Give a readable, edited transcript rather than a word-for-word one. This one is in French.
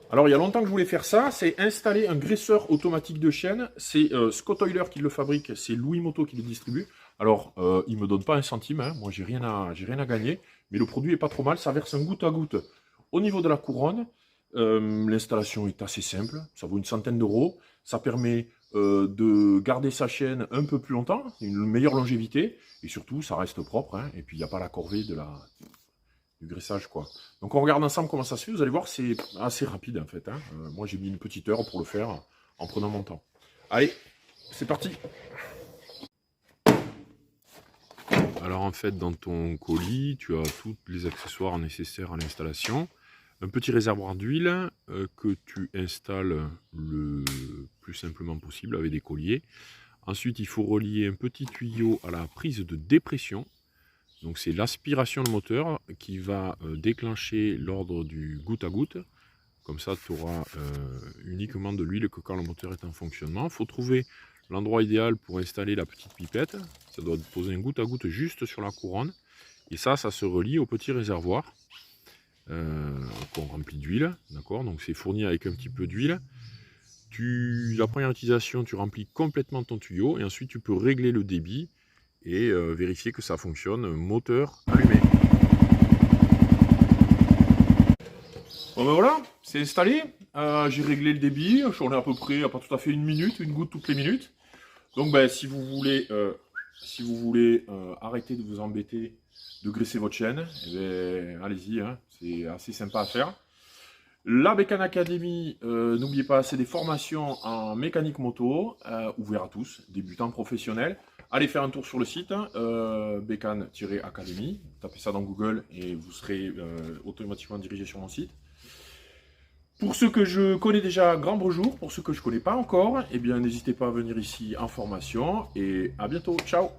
Alors, il y a longtemps que je voulais faire ça, c'est installer un graisseur automatique de chaîne. C'est Scott Euler qui le fabrique, c'est Louis Moto qui le distribue. Alors, il me donne pas un centime, hein. Moi j'ai rien à gagner, mais le produit est pas trop mal, ça verse un goutte à goutte au niveau de la couronne. L'installation est assez simple, ça vaut une centaine d'euros. Ça permet de garder sa chaîne un peu plus longtemps, une meilleure longévité, et surtout ça reste propre, hein. Et puis il n'y a pas la corvée du graissage, quoi. Donc on regarde ensemble comment ça se fait, vous allez voir, c'est assez rapide en fait, hein. Moi j'ai mis une petite heure pour le faire en prenant mon temps. Allez, c'est parti. Alors en fait, dans ton colis, tu as tous les accessoires nécessaires à l'installation. Un petit réservoir d'huile que tu installes le plus simplement possible avec des colliers. Ensuite, il faut relier un petit tuyau à la prise de dépression. Donc c'est l'aspiration de moteur qui va déclencher l'ordre du goutte à goutte. Comme ça, tu auras uniquement de l'huile que quand le moteur est en fonctionnement. Il faut trouver l'endroit idéal pour installer la petite pipette. Ça doit poser un goutte à goutte juste sur la couronne. Et ça se relie au petit réservoir qu'on remplit d'huile. D'accord, donc c'est fourni avec un petit peu d'huile. La première utilisation, tu remplis complètement ton tuyau et ensuite tu peux régler le débit et vérifier que ça fonctionne. Moteur allumé. Bon ben voilà, c'est installé. J'ai réglé le débit. On est à peu près, pas tout à fait une minute, une goutte toutes les minutes. Donc ben, si vous voulez arrêter de vous embêter de graisser votre chaîne, eh ben, allez-y, hein, c'est assez sympa à faire. La Bécane Academy, n'oubliez pas, c'est des formations en mécanique moto, ouvertes à tous, débutants, professionnels. Allez faire un tour sur le site, Bécane-Academy, tapez ça dans Google et vous serez automatiquement dirigé sur mon site. Pour ceux que je connais déjà, grand bonjour. Pour ceux que je ne connais pas encore, eh bien n'hésitez pas à venir ici en formation et à bientôt. Ciao!